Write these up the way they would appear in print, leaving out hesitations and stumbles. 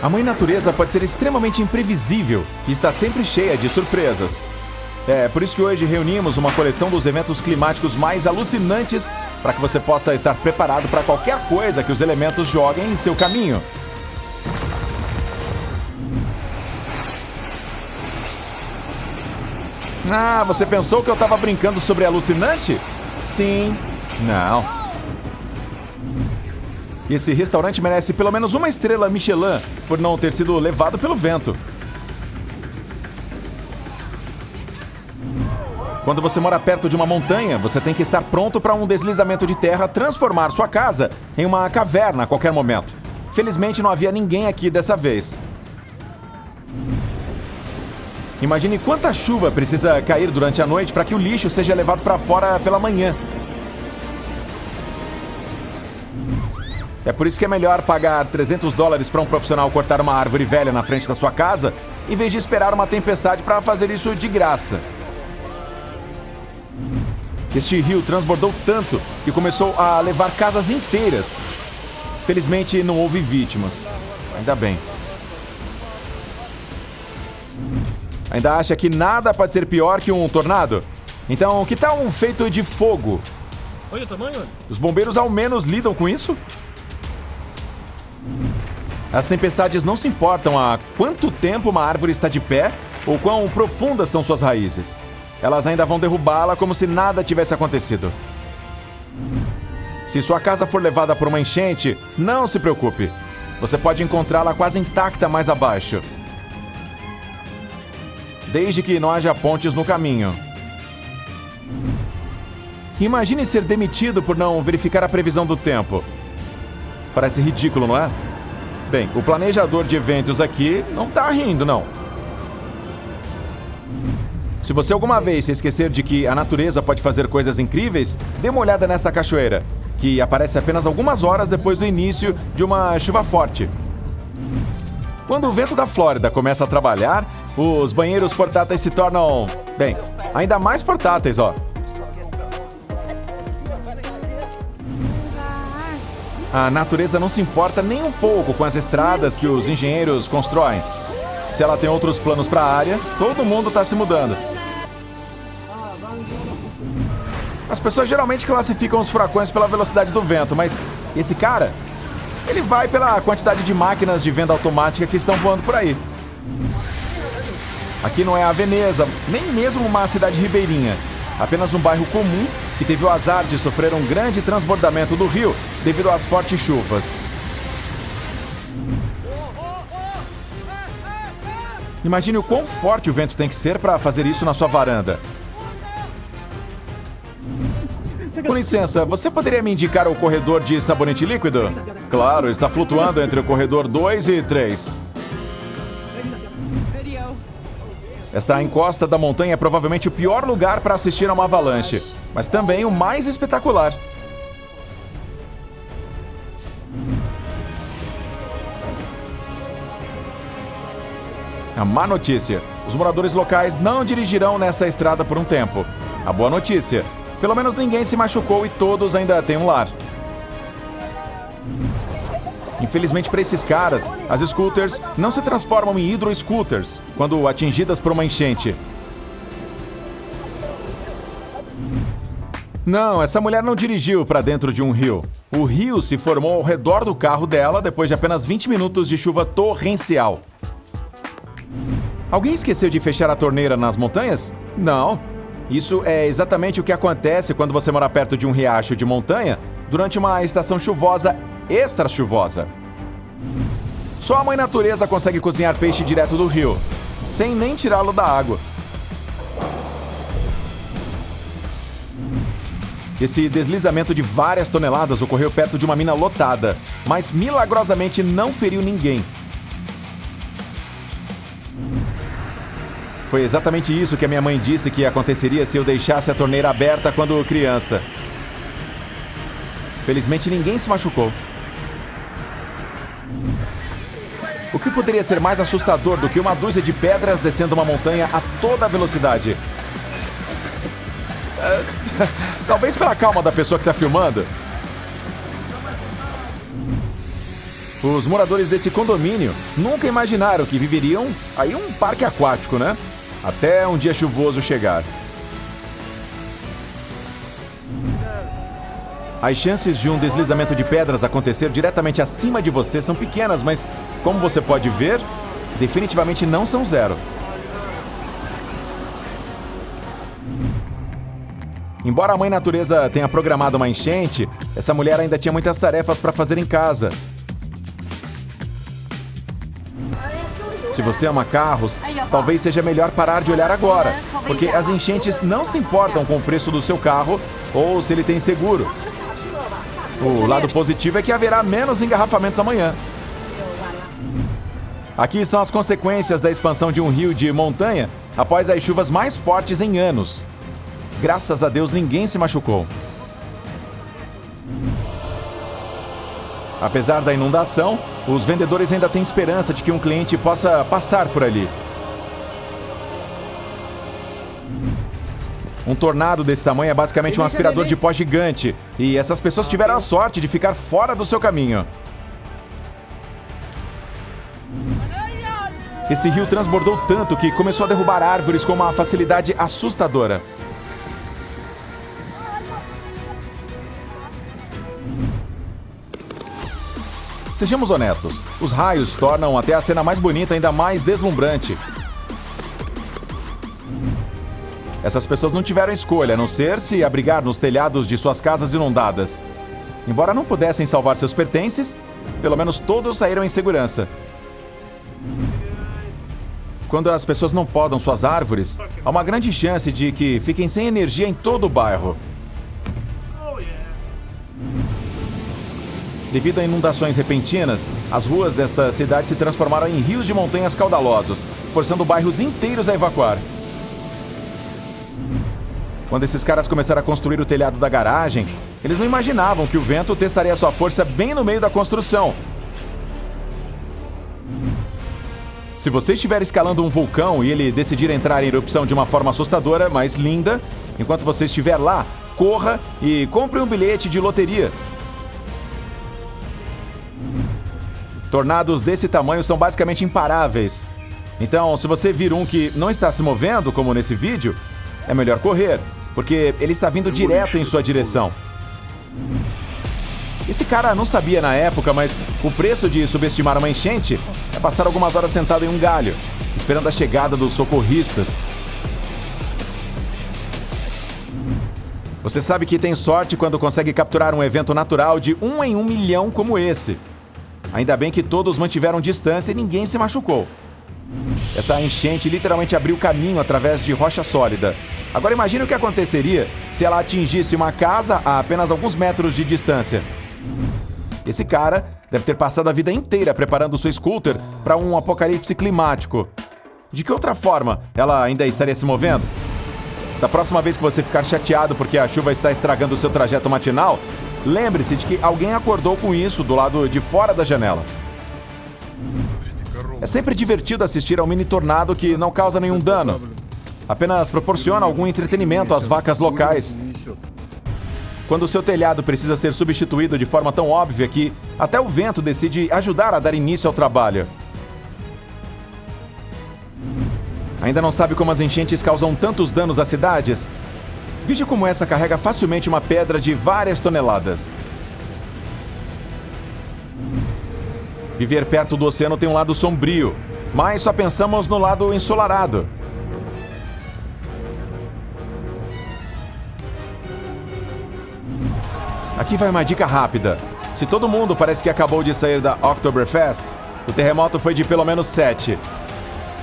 A mãe natureza pode ser extremamente imprevisível e está sempre cheia de surpresas. É por isso que hoje reunimos uma coleção dos eventos climáticos mais alucinantes para que você possa estar preparado para qualquer coisa que os elementos joguem em seu caminho. Ah, você pensou que eu estava brincando sobre alucinante? Sim. Não. Esse restaurante merece pelo menos uma estrela Michelin por não ter sido levado pelo vento. Quando você mora perto de uma montanha, você tem que estar pronto para um deslizamento de terra transformar sua casa em uma caverna a qualquer momento. Felizmente não havia ninguém aqui dessa vez. Imagine quanta chuva precisa cair durante a noite para que o lixo seja levado para fora pela manhã. É por isso que é melhor pagar $300 para um profissional cortar uma árvore velha na frente da sua casa, em vez de esperar uma tempestade para fazer isso de graça. Este rio transbordou tanto que começou a levar casas inteiras. Felizmente não houve vítimas. Ainda bem. Ainda acha que nada pode ser pior que um tornado? Então, que tal um feito de fogo? Olha o tamanho. Os bombeiros ao menos lidam com isso? As tempestades não se importam há quanto tempo uma árvore está de pé ou quão profundas são suas raízes. Elas ainda vão derrubá-la como se nada tivesse acontecido. Se sua casa for levada por uma enchente, não se preocupe. Você pode encontrá-la quase intacta mais abaixo. Desde que não haja pontes no caminho. Imagine ser demitido por não verificar a previsão do tempo. Parece ridículo, não é? Bem, o planejador de eventos aqui não tá rindo, não. Se você alguma vez se esquecer de que a natureza pode fazer coisas incríveis, dê uma olhada nesta cachoeira, que aparece apenas algumas horas depois do início de uma chuva forte. Quando o vento da Flórida começa a trabalhar, os banheiros portáteis se tornam, bem, ainda mais portáteis, ó. A natureza não se importa nem um pouco com as estradas que os engenheiros constroem. Se ela tem outros planos para a área, todo mundo está se mudando. As pessoas geralmente classificam os furacões pela velocidade do vento, mas esse cara, ele vai pela quantidade de máquinas de venda automática que estão voando por aí. Aqui não é a Veneza, nem mesmo uma cidade ribeirinha. Apenas um bairro comum que teve o azar de sofrer um grande transbordamento do rio devido às fortes chuvas. Imagine o quão forte o vento tem que ser para fazer isso na sua varanda. Com licença, você poderia me indicar o corredor de sabonete líquido? Claro, está flutuando entre o corredor 2 e 3. Esta encosta da montanha é provavelmente o pior lugar para assistir a uma avalanche, mas também o mais espetacular. A má notícia: os moradores locais não dirigirão nesta estrada por um tempo. A boa notícia: pelo menos ninguém se machucou e todos ainda têm um lar. Infelizmente para esses caras, as scooters não se transformam em hidro-scooters quando atingidas por uma enchente. Não, essa mulher não dirigiu para dentro de um rio. O rio se formou ao redor do carro dela depois de apenas 20 minutos de chuva torrencial. Alguém esqueceu de fechar a torneira nas montanhas? Não. Isso é exatamente o que acontece quando você mora perto de um riacho de montanha durante uma estação chuvosa extra chuvosa. Só a mãe natureza consegue cozinhar peixe direto do rio, sem nem tirá-lo da água. Esse deslizamento de várias toneladas ocorreu perto de uma mina lotada, mas milagrosamente não feriu ninguém. Foi exatamente isso que a minha mãe disse que aconteceria se eu deixasse a torneira aberta quando criança. Felizmente ninguém se machucou. O que poderia ser mais assustador do que uma dúzia de pedras descendo uma montanha a toda velocidade? Talvez pela calma da pessoa que está filmando. Os moradores desse condomínio nunca imaginaram que viveriam aí um parque aquático, né? Até um dia chuvoso chegar. As chances de um deslizamento de pedras acontecer diretamente acima de você são pequenas, mas, como você pode ver, definitivamente não são zero. Embora a Mãe Natureza tenha programado uma enchente, essa mulher ainda tinha muitas tarefas para fazer em casa. Se você ama carros, talvez seja melhor parar de olhar agora, porque as enchentes não se importam com o preço do seu carro ou se ele tem seguro. O lado positivo é que haverá menos engarrafamentos amanhã. Aqui estão as consequências da expansão de um rio de montanha após as chuvas mais fortes em anos. Graças a Deus, ninguém se machucou. Apesar da inundação, os vendedores ainda têm esperança de que um cliente possa passar por ali. Um tornado desse tamanho é basicamente um aspirador de pó gigante, e essas pessoas tiveram a sorte de ficar fora do seu caminho. Esse rio transbordou tanto que começou a derrubar árvores com uma facilidade assustadora. Sejamos honestos, os raios tornam até a cena mais bonita ainda mais deslumbrante. Essas pessoas não tiveram escolha, a não ser se abrigar nos telhados de suas casas inundadas. Embora não pudessem salvar seus pertences, pelo menos todos saíram em segurança. Quando as pessoas não podam suas árvores, há uma grande chance de que fiquem sem energia em todo o bairro. Devido a inundações repentinas, as ruas desta cidade se transformaram em rios de montanhas caudalosos, forçando bairros inteiros a evacuar. Quando esses caras começaram a construir o telhado da garagem, eles não imaginavam que o vento testaria sua força bem no meio da construção. Se você estiver escalando um vulcão e ele decidir entrar em erupção de uma forma assustadora, mas linda, enquanto você estiver lá, corra e compre um bilhete de loteria. Tornados desse tamanho são basicamente imparáveis. Então, se você vir um que não está se movendo, como nesse vídeo, é melhor correr, porque ele está vindo direto em sua direção. Esse cara não sabia na época, mas o preço de subestimar uma enchente é passar algumas horas sentado em um galho, esperando a chegada dos socorristas. Você sabe que tem sorte quando consegue capturar um evento natural de 1 em 1 milhão como esse. Ainda bem que todos mantiveram distância e ninguém se machucou. Essa enchente literalmente abriu caminho através de rocha sólida. Agora imagine o que aconteceria se ela atingisse uma casa a apenas alguns metros de distância. Esse cara deve ter passado a vida inteira preparando sua scooter para um apocalipse climático. De que outra forma ela ainda estaria se movendo? Da próxima vez que você ficar chateado porque a chuva está estragando o seu trajeto matinal, lembre-se de que alguém acordou com isso do lado de fora da janela. É sempre divertido assistir a um mini tornado que não causa nenhum dano. Apenas proporciona algum entretenimento às vacas locais. Quando o seu telhado precisa ser substituído de forma tão óbvia que até o vento decide ajudar a dar início ao trabalho. Ainda não sabe como as enchentes causam tantos danos às cidades? Veja como essa carrega facilmente uma pedra de várias toneladas. Viver perto do oceano tem um lado sombrio, mas só pensamos no lado ensolarado. Aqui vai uma dica rápida. Se todo mundo parece que acabou de sair da Oktoberfest, o terremoto foi de pelo menos 7.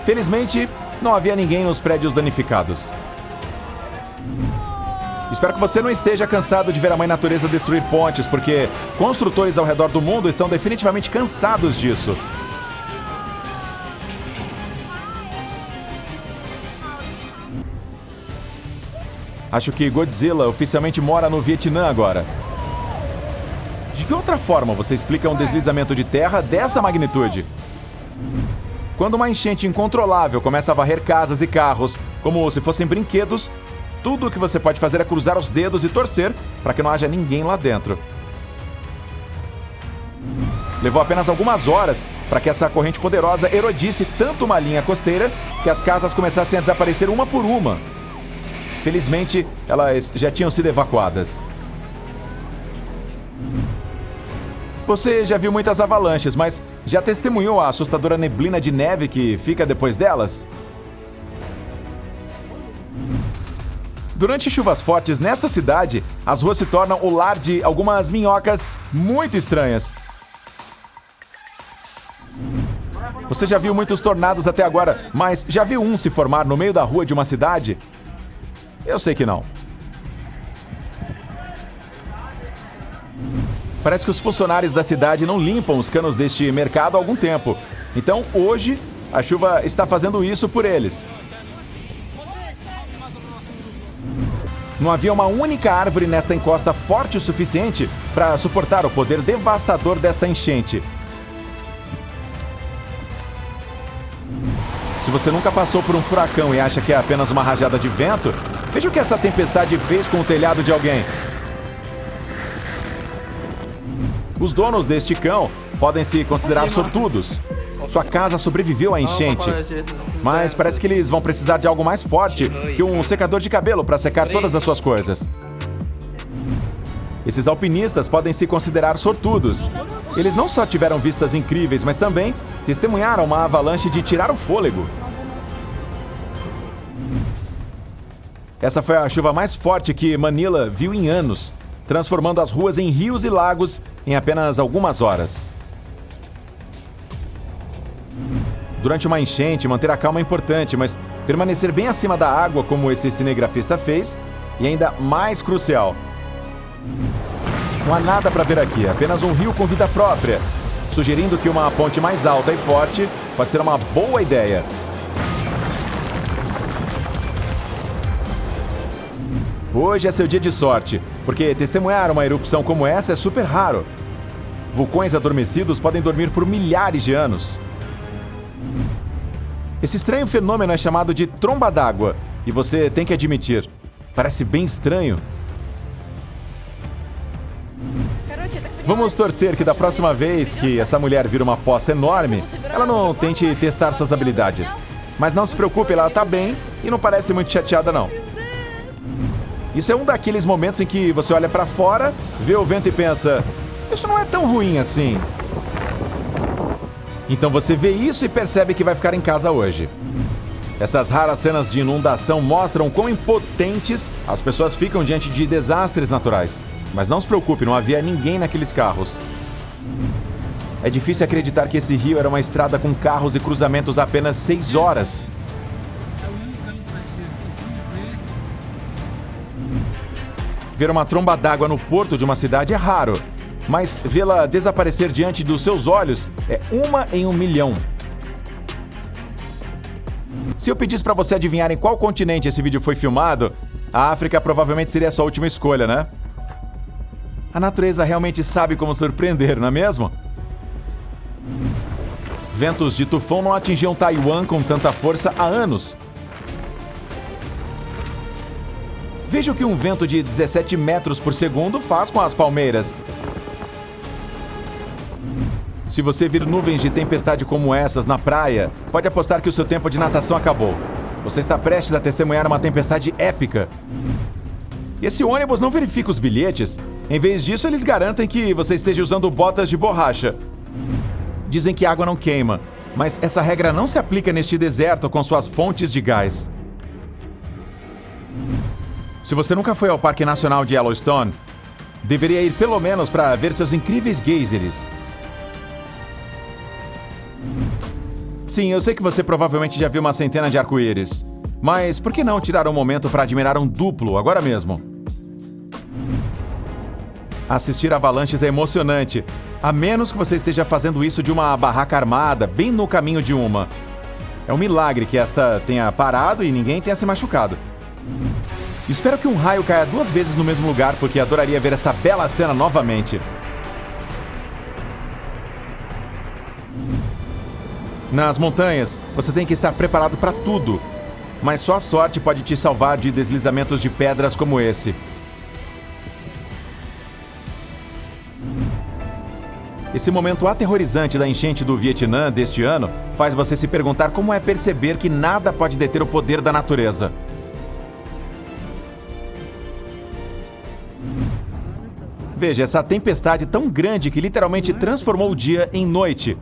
Felizmente, não havia ninguém nos prédios danificados. Espero que você não esteja cansado de ver a Mãe Natureza destruir pontes, porque construtores ao redor do mundo estão definitivamente cansados disso. Acho que Godzilla oficialmente mora no Vietnã agora. De que outra forma você explica um deslizamento de terra dessa magnitude? Quando uma enchente incontrolável começa a varrer casas e carros, como se fossem brinquedos, tudo o que você pode fazer é cruzar os dedos e torcer para que não haja ninguém lá dentro. Levou apenas algumas horas para que essa corrente poderosa erodisse tanto uma linha costeira que as casas começassem a desaparecer uma por uma. Felizmente, elas já tinham sido evacuadas. Você já viu muitas avalanches, mas já testemunhou a assustadora neblina de neve que fica depois delas? Durante chuvas fortes nesta cidade, as ruas se tornam o lar de algumas minhocas muito estranhas. Você já viu muitos tornados até agora, mas já viu um se formar no meio da rua de uma cidade? Eu sei que não. Parece que os funcionários da cidade não limpam os canos deste mercado há algum tempo. Então, hoje, a chuva está fazendo isso por eles. Não havia uma única árvore nesta encosta forte o suficiente para suportar o poder devastador desta enchente. Se você nunca passou por um furacão e acha que é apenas uma rajada de vento, veja o que essa tempestade fez com o telhado de alguém. Os donos deste cão podem se considerar sortudos. Sua casa sobreviveu à enchente. Mas parece que eles vão precisar de algo mais forte que um secador de cabelo para secar todas as suas coisas. Esses alpinistas podem se considerar sortudos. Eles não só tiveram vistas incríveis, mas também testemunharam uma avalanche de tirar o fôlego. Essa foi a chuva mais forte que Manila viu em anos, transformando as ruas em rios e lagos em apenas algumas horas. Durante uma enchente, manter a calma é importante, mas permanecer bem acima da água, como esse cinegrafista fez, é ainda mais crucial. Não há nada para ver aqui, apenas um rio com vida própria, sugerindo que uma ponte mais alta e forte pode ser uma boa ideia. Hoje é seu dia de sorte, porque testemunhar uma erupção como essa é super raro. Vulcões adormecidos podem dormir por milhares de anos. Esse estranho fenômeno é chamado de tromba d'água, e você tem que admitir, parece bem estranho. Vamos torcer que da próxima vez que essa mulher vir uma poça enorme, ela não tente testar suas habilidades. Mas não se preocupe, ela tá bem e não parece muito chateada não. Isso é um daqueles momentos em que você olha pra fora, vê o vento e pensa, isso não é tão ruim assim. Então você vê isso e percebe que vai ficar em casa hoje. Essas raras cenas de inundação mostram quão impotentes as pessoas ficam diante de desastres naturais. Mas não se preocupe, não havia ninguém naqueles carros. É difícil acreditar que esse rio era uma estrada com carros e cruzamentos há apenas 6 horas. Ver uma tromba d'água no porto de uma cidade é raro, mas vê-la desaparecer diante dos seus olhos é 1 em 1 milhão. Se eu pedisse para você adivinhar em qual continente esse vídeo foi filmado, a África provavelmente seria a sua última escolha, né? A natureza realmente sabe como surpreender, não é mesmo? Ventos de tufão não atingiam Taiwan com tanta força há anos. Veja o que um vento de 17 metros por segundo faz com as palmeiras. Se você vir nuvens de tempestade como essas na praia, pode apostar que o seu tempo de natação acabou. Você está prestes a testemunhar uma tempestade épica. Esse ônibus não verifica os bilhetes. Em vez disso, eles garantem que você esteja usando botas de borracha. Dizem que a água não queima, mas essa regra não se aplica neste deserto com suas fontes de gás. Se você nunca foi ao Parque Nacional de Yellowstone, deveria ir pelo menos para ver seus incríveis geysers. Sim, eu sei que você provavelmente já viu uma centena de arco-íris. Mas por que não tirar um momento para admirar um duplo agora mesmo? Assistir avalanches é emocionante, a menos que você esteja fazendo isso de uma barraca armada, bem no caminho de uma. É um milagre que esta tenha parado e ninguém tenha se machucado. Espero que um raio caia 2 vezes no mesmo lugar, porque adoraria ver essa bela cena novamente. Nas montanhas, você tem que estar preparado para tudo, mas só a sorte pode te salvar de deslizamentos de pedras como esse. Esse momento aterrorizante da enchente do Vietnã deste ano faz você se perguntar como é perceber que nada pode deter o poder da natureza. Veja, essa tempestade tão grande que literalmente transformou o dia em noite.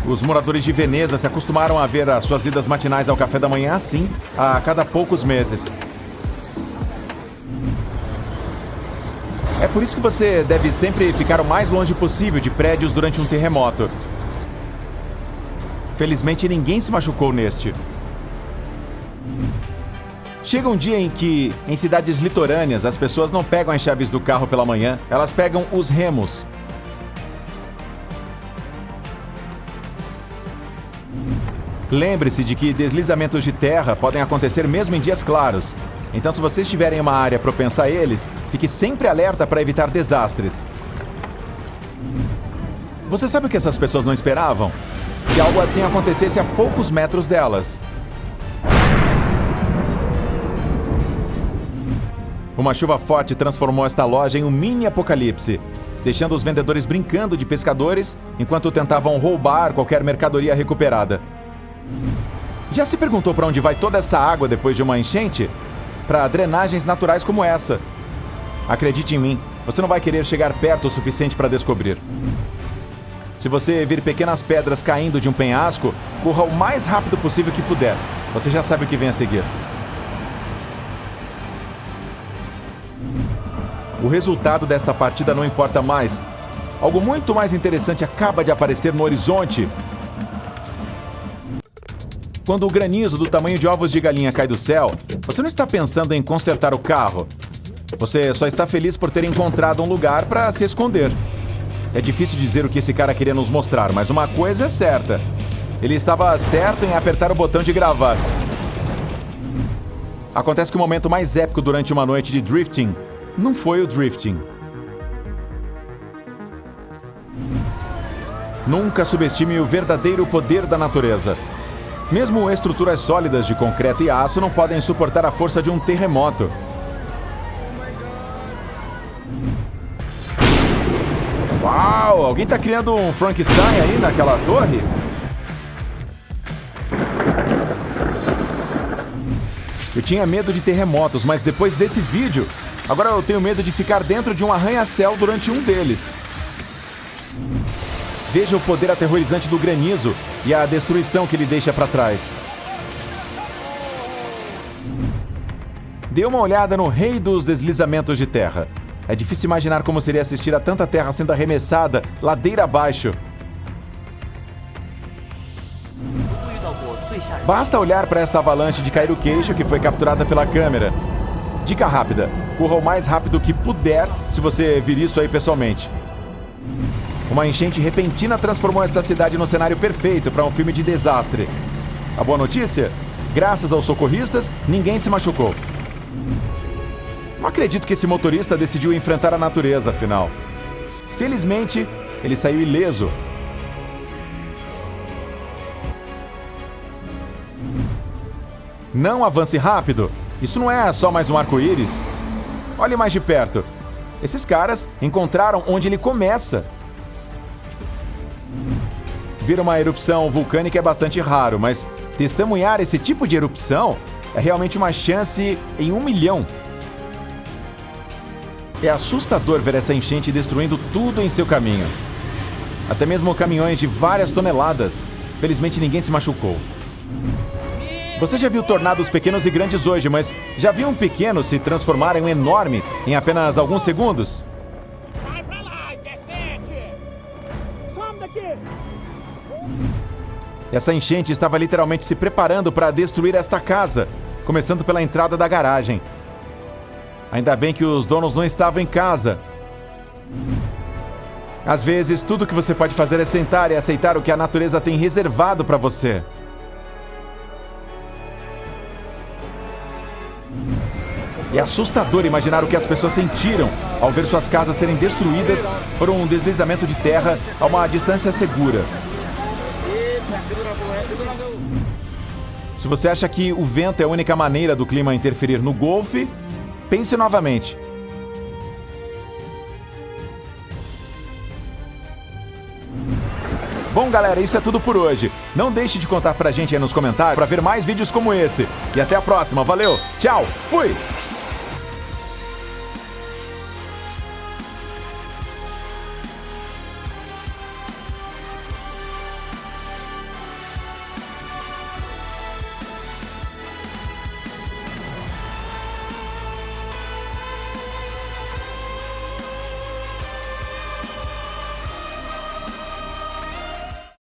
Os moradores de Veneza se acostumaram a ver as suas idas matinais ao café da manhã assim a cada poucos meses. É por isso que você deve sempre ficar o mais longe possível de prédios durante um terremoto. Felizmente, ninguém se machucou neste. Chega um dia em que, em cidades litorâneas, as pessoas não pegam as chaves do carro pela manhã, elas pegam os remos. Lembre-se de que deslizamentos de terra podem acontecer mesmo em dias claros. Então, se você estiver em uma área propensa a eles, fique sempre alerta para evitar desastres. Você sabe o que essas pessoas não esperavam? Que algo assim acontecesse a poucos metros delas. Uma chuva forte transformou esta loja em um mini apocalipse, deixando os vendedores brincando de pescadores enquanto tentavam roubar qualquer mercadoria recuperada. Já se perguntou para onde vai toda essa água depois de uma enchente? Para drenagens naturais como essa. Acredite em mim, você não vai querer chegar perto o suficiente para descobrir. Se você vir pequenas pedras caindo de um penhasco, corra o mais rápido possível que puder. Você já sabe o que vem a seguir. O resultado desta partida não importa mais. Algo muito mais interessante acaba de aparecer no horizonte. Quando o granizo do tamanho de ovos de galinha cai do céu, você não está pensando em consertar o carro. Você só está feliz por ter encontrado um lugar para se esconder. É difícil dizer o que esse cara queria nos mostrar, mas uma coisa é certa. Ele estava certo em apertar o botão de gravar. Acontece que o momento mais épico durante uma noite de drifting não foi o drifting. Nunca subestime o verdadeiro poder da natureza. Mesmo estruturas sólidas de concreto e aço não podem suportar a força de um terremoto. Uau! Alguém está criando um Frankenstein aí naquela torre? Eu tinha medo de terremotos, mas depois desse vídeo, agora eu tenho medo de ficar dentro de um arranha-céu durante um deles. Veja o poder aterrorizante do granizo e a destruição que ele deixa para trás. Dê uma olhada no rei dos deslizamentos de terra. É difícil imaginar como seria assistir a tanta terra sendo arremessada ladeira abaixo. Basta olhar para esta avalanche de cair o queixo que foi capturada pela câmera. Dica rápida: corra o mais rápido que puder se você vir isso aí pessoalmente. Uma enchente repentina transformou esta cidade no cenário perfeito para um filme de desastre. A boa notícia? Graças aos socorristas, ninguém se machucou. Não acredito que esse motorista decidiu enfrentar a natureza, afinal. Felizmente, ele saiu ileso. Não avance rápido. Isso não é só mais um arco-íris. Olhe mais de perto. Esses caras encontraram onde ele começa. Ver uma erupção vulcânica é bastante raro, mas testemunhar esse tipo de erupção é realmente uma chance em 1 milhão. É assustador ver essa enchente destruindo tudo em seu caminho. Até mesmo caminhões de várias toneladas. Felizmente ninguém se machucou. Você já viu tornados pequenos e grandes hoje, mas já viu um pequeno se transformar em um enorme em apenas alguns segundos? Essa enchente estava literalmente se preparando para destruir esta casa, começando pela entrada da garagem. Ainda bem que os donos não estavam em casa. Às vezes, tudo que você pode fazer é sentar e aceitar o que a natureza tem reservado para você. É assustador imaginar o que as pessoas sentiram ao ver suas casas serem destruídas por um deslizamento de terra a uma distância segura. Se você acha que o vento é a única maneira do clima interferir no golfe, pense novamente. Bom, galera, isso é tudo por hoje. Não deixe de contar pra gente aí nos comentários pra ver mais vídeos como esse. E até a próxima, valeu, tchau, fui!